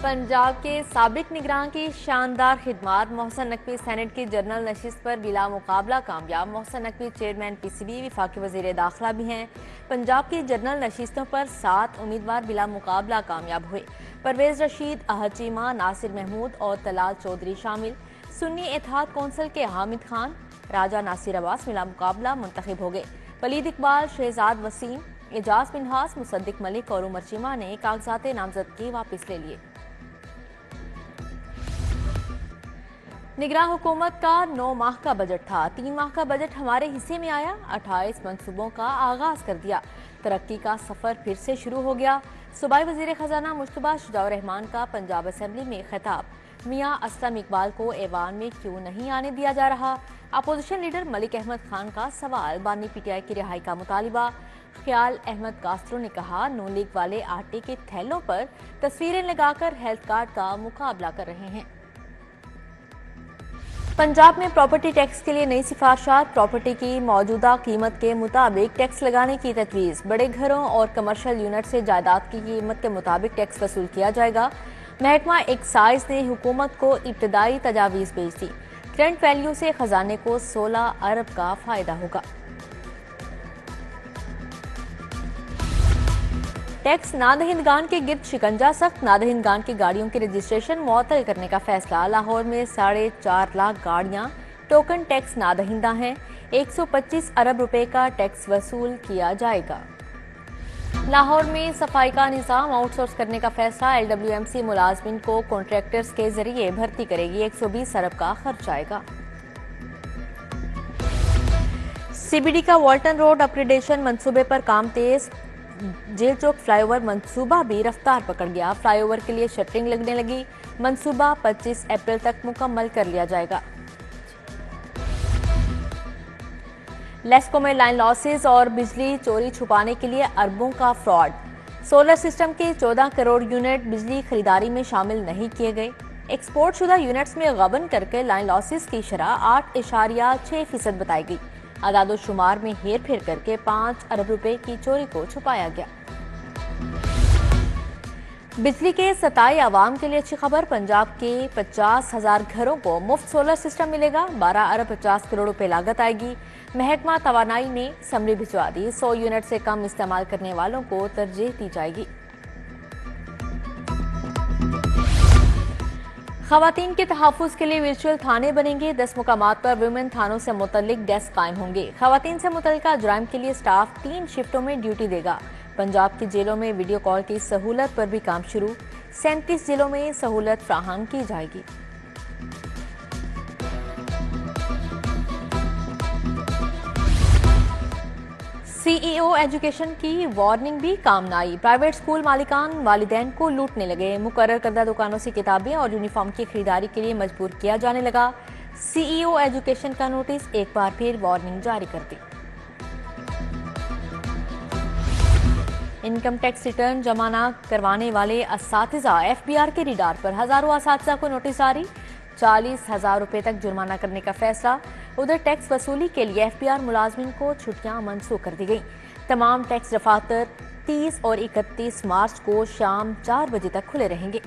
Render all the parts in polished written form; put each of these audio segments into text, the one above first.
पंजाब के साबिक निगरान की शानदार खिदमात। मोहसिन नकवी सेनेट की जनरल नशिस्त पर बिला मुकाबला कामयाब। मोहसिन नकवी चेयरमैन पीसीबी वफाकी वजीर दाखिला भी हैं। पंजाब की जनरल नशिस्तों पर 7 उम्मीदवार बिला मुकाबला कामयाब हुए। परवेज रशीद, अहद चीमा, नासिर महमूद और तलाल चौधरी शामिल। सुन्नी इत्तेहाद कौंसिल के हामिद खान, राजा नासिर अब्बास बिला मुकाबला मुंतखब हो गए। वलीद इकबाल, शहजाद वसीम, एजाज मिन्हास, मुसद्दिक मलिक और उमर चीमा ने कागजात नामजदगी वापस ले लिए। निगरान हुकूमत का 9 माह का बजट था। 3 माह का बजट हमारे हिस्से में आया। 28 मंसूबों का आगाज कर दिया। तरक्की का सफर फिर से शुरू हो गया। सूबाई वजीर खजाना मुश्तबा शुजाउर रहमान का पंजाब असेंबली में खिताब। मियां असलम इकबाल को ऐवान में क्यों नहीं आने दिया जा रहा। अपोजिशन लीडर मलिक अहमद खान का सवाल। बानी पीटीआई की रिहाई का मुतालिबा। ख्याल अहमद कास्त्रो ने कहा, नून लीग वाले आटे के थैलों पर तस्वीरें लगाकर हेल्थ कार्ड का मुकाबला कर रहे हैं। पंजाब में प्रॉपर्टी टैक्स के लिए नई सिफारिशात। प्रॉपर्टी की मौजूदा कीमत के मुताबिक टैक्स लगाने की तजवीज़। बड़े घरों और कमर्शियल यूनिट से जायदाद की कीमत के मुताबिक टैक्स वसूल किया जाएगा। महकमा एक्साइज ने हुकूमत को इब्तदाई तजावीज़ भेज दी। करंट वैल्यू से खजाने को 16 अरब का फायदा होगा। टैक्स नादहिंदगान के गिर्द शिकंजा सख्त। नादहिंदगान की गाड़ियों की रजिस्ट्रेशन मुअत्तल करने का फैसला। लाहौर में 4.5 लाख गाड़ियां टोकन टैक्स नादहिंदा हैं। 125 अरब रुपए का टैक्स वसूल किया जाएगा। लाहौर में सफाई का निज़ाम आउटसोर्स करने का फैसला। LWMC मुलाजमिन को कॉन्ट्रैक्टर्स के जरिए भर्ती करेगी। 120 अरब का खर्च आएगा। CBD का वाल्टन रोड अपग्रेडेशन मंसूबे पर काम तेज। जेल चौक फ्लाईओवर मंसूबा भी रफ्तार पकड़ गया। फ्लाईओवर के लिए शटरिंग लगने लगी। मंसूबा 25 अप्रैल तक मुकम्मल कर लिया जाएगा। लेस्को में लाइन लॉसेस और बिजली चोरी छुपाने के लिए अरबों का फ्रॉड। सोलर सिस्टम के 14 करोड़ यूनिट बिजली खरीदारी में शामिल नहीं किए गए। एक्सपोर्ट शुदा यूनिट्स में गबन करके लाइन लॉसेस की शरह 8.6% बताई गई। आदादो शुमार में हेर फेर करके 5 अरब रुपए की चोरी को छुपाया गया। बिजली के सताए आवाम के लिए अच्छी खबर। पंजाब के 50,000 घरों को मुफ्त सोलर सिस्टम मिलेगा। 12 अरब 50 करोड़ रुपए लागत आएगी। महकमा तवानाई ने समरी भिजवा दी। 100 यूनिट से कम इस्तेमाल करने वालों को तरजीह दी जाएगी। खवातीन के तहफ़्फ़ुज़ के लिए वर्चुअल थाने बनेंगे। 10 मुकामात पर वुमेन थानों से मुतल्लिक डेस्क कायम होंगे। खवातीन से मुतल्लिका जुराइम के लिए स्टाफ 3 शिफ्टों में ड्यूटी देगा। पंजाब की जेलों में वीडियो कॉल की सहूलत पर भी काम शुरू। 37 जिलों में सहूलत फ्राहम की जाएगी। CEO एजुकेशन की वार्निंग भी काम न आई। प्राइवेट स्कूल मालिकान वालिदैन को लूटने लगे। मुकर्रर करदा दुकानों से किताबें और यूनिफॉर्म की खरीदारी के लिए मजबूर किया जाने लगा। CEO एजुकेशन का नोटिस एक बार फिर वार्निंग जारी कर दी। इनकम टैक्स रिटर्न जमा न करवाने वाले असातिज़ा FBR के रिडार पर। हजारों असातिज़ा को नोटिस जारी। 40,000 रुपए तक जुर्माना करने का फैसला। उधर टैक्स वसूली के लिए FBR मुलाजमिन को छुट्टियां मनसूख कर दी गई। तमाम टैक्स दफातर 30 और 31 मार्च को शाम 4 बजे तक खुले रहेंगे।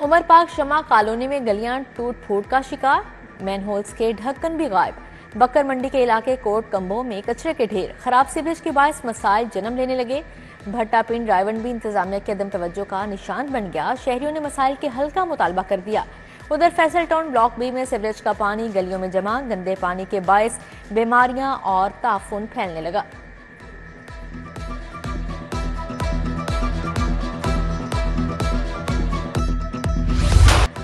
उमर पाक शमा कॉलोनी में गलियां टूट फूट का शिकार। मैनहोल्स के ढक्कन भी गायब। बकर मंडी के इलाके कोट कंबो में कचरे के ढेर। खराब सीवरेज के बायस मसाइल जन्म लेने लगे। भट्टा पिंड रायवन भी इंतजामिया की अदम तवज्जो का निशान बन गया। शहरियों ने मसाइल के हल का मुतालबा कर दिया। उधर फैसल टाउन ब्लॉक बी में सीवरेज का पानी गलियों में जमा। गंदे पानी के बायस बीमारियां और ताफुन फैलने लगा।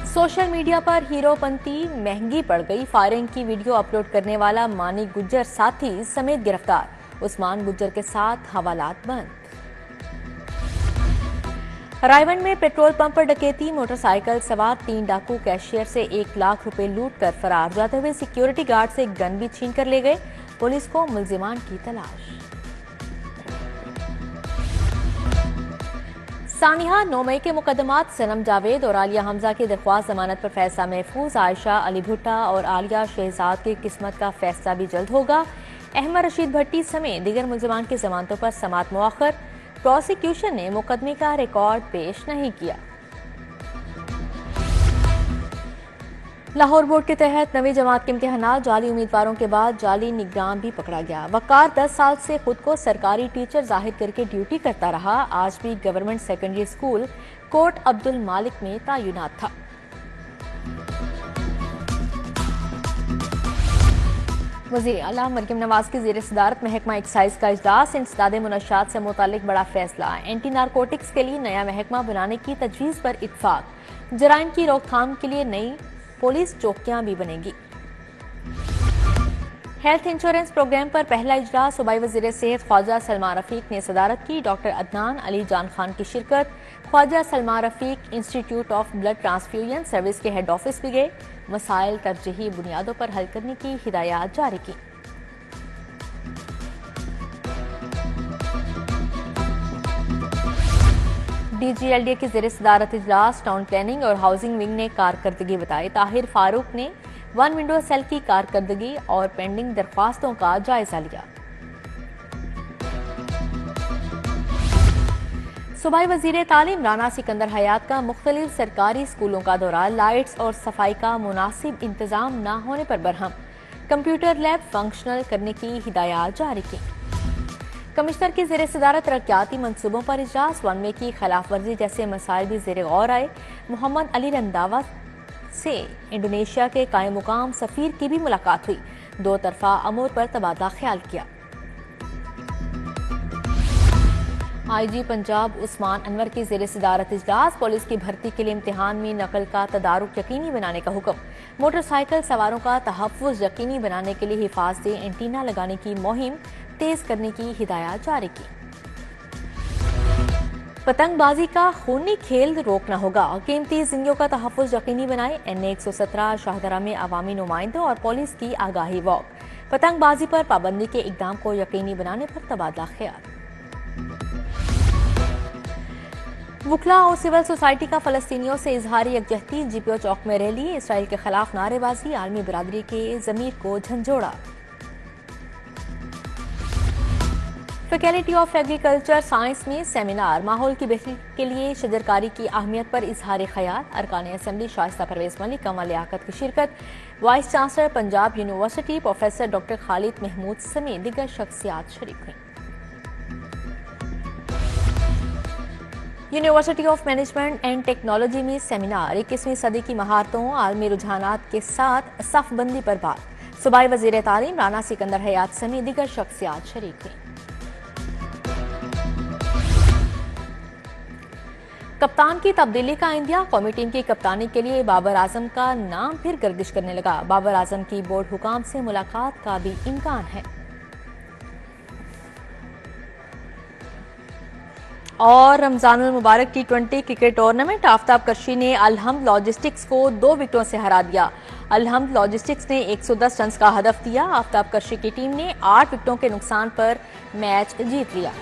सोशल मीडिया पर हीरोपंती महंगी पड़ गई। फायरिंग की वीडियो अपलोड करने वाला मानी गुज्जर साथी समेत गिरफ्तार। उस्मान गुज्जर के साथ हवालात बंद। रायवन में पेट्रोल पंप पर डकैती। मोटरसाइकिल सवार 3 डाकू कैशियर से 1 लाख रुपए लूट कर फरार। जाते हुए सिक्योरिटी गार्ड से गन भी छीन कर ले गए। पुलिस को मुल्जिमान की तलाश। सानिहा 9 मई के मुकदमात। सनम जावेद और आलिया हमजा की दरख्वास्त जमानत पर फैसला महफूज। आयशा अली भुट्टा और आलिया शहजाद की किस्मत का फैसला भी जल्द होगा। अहमद रशीद भट्टी समेत दीगर मुल्जिमान की जमानतों पर समाअत मुअख्खर। प्रोसिक्यूशन ने मुकदमे का रिकॉर्ड पेश नहीं किया। लाहौर बोर्ड के तहत 9वीं जमात के इम्तिहानात जाली उम्मीदवारों के बाद जाली निगरान भी पकड़ा गया। वकार 10 साल से खुद को सरकारी टीचर जाहिर करके ड्यूटी करता रहा। आज भी government secondary school Kot Abdul Malik में तैनात था। वज़ीर आला मरियम नवाज की ज़ेर सदारत महकमा एक्साइज का इजलास। इंसदाद मुनशात से मुतालिक बड़ा फैसला। एंटी नारकोटिक्स के लिए नया महकमा बनाने की तजवीज़ पर इत्फाक। जराइम की रोकथाम के लिए नई पुलिस चौकियां भी बनेगी। हेल्थ इंश्योरेंस प्रोग्राम पर पहला इजलास। सूबाई वज़ीर सेहत ख्वाजा सलमान रफीक ने सदारत की। डॉक्टर अदनान अली जान खान की शिरकत। Khawaja Salman Rafique institute of blood transfusion service के हेड ऑफिस भी गए। मसाइल तरजीही बुनियादों पर हल करने की हिदायत जारी की। DGLDA की ज़ेर सदारत इजलास। टाउन प्लानिंग और हाउसिंग विंग ने कारकर्दगी बताई। ताहिर फारूक ने वन विंडो सेल की कारकर्दगी और पेंडिंग दरख्वास्तों का जायजा लिया। सूबाई वज़ीर तालीम राना सिकंदर हयात का मुख्तलिफ सरकारी स्कूलों का दौरा। लाइट्स और सफाई का मुनासिब इंतजाम न होने पर बरहम। कंप्यूटर लैब फंक्शनल करने की हिदायत जारी की। कमिश्नर की ज़ेर सदारत तरक्याती मंसूबों पर इजलास। वन वे की खिलाफ वर्जी जैसे मसाइल भी ज़ेर गौर आए। मोहम्मद अली रंधावा से इंडोनेशिया के कायम मुकाम सफीर की भी मुलाकात हुई। दो तरफा अमूर पर तबादला ख्याल किया। IG पंजाब उस्मान अनवर की ज़ेर सदारत इजलास। पुलिस की भर्ती के लिए इम्तिहान में नकल का तदारुक यकीनी बनाने का हुक्म। मोटरसाइकिल सवारों का तहफ़्फ़ुज़ यकीनी बनाने के लिए हिफाजती एंटीना लगाने की मुहिम तेज करने की हिदायत जारी की। पतंगबाजी का खूनी खेल रोकना होगा। कीमती जिंदगियों का तहफ़्फ़ुज़ यकीनी बनाए। NA 117 शाहदरा में अवामी नुमाइंदों और पुलिस की आगाही वॉक। पतंगबाजी पर पाबंदी के इक़दाम को यकीनी बनाने पर तबादला ख्याल। वुकला और सिविल सोसाइटी का फलस्तीनियों से इजहारी यकजहती। GPO चौक में रैली। इसराइल के खिलाफ नारेबाजी। आलमी बरादरी के ज़मीर को झंझोड़ा। फैकल्टी ऑफ एग्रीकल्चर साइंस में सेमिनार। माहौल की बेहतरी के लिए शजरकारी की अहमियत पर इजहार ख्याल। अरकान असम्बली शाइस्ता परवेज मलिक, कमल लियाकत की शिरकत। Vice chancellor Punjab university professor doctor Khalid Mahmood समेत दीगर शख्सियात शरीक हुई। University of management and technology में सेमिनार। 21वीं सदी की महारतों आलमी रुझानात के साथ सफबंदी पर बात। सूबाई वज़ीर तालीम राना सिकंदर हयात समेत दीगर शख्सियात शरीक हुई। कप्तान की तब्दीली का इंदिया। कौमी टीम की कप्तानी के लिए बाबर आजम का नाम फिर गर्दिश करने लगा। बाबर आजम की बोर्ड हुकाम से मुलाकात का भी इम्कान है। और रमजानुल मुबारक T20 क्रिकेट टूर्नामेंट। आफ्ताब कर्शी ने अलहम्द लॉजिस्टिक्स को 2 विकेटों से हरा दिया। अलहम्द लॉजिस्टिक्स ने 110 रन का हदफ दिया। आफ्ताब कर्शी की टीम ने 8 विकेटों के नुकसान पर मैच जीत लिया।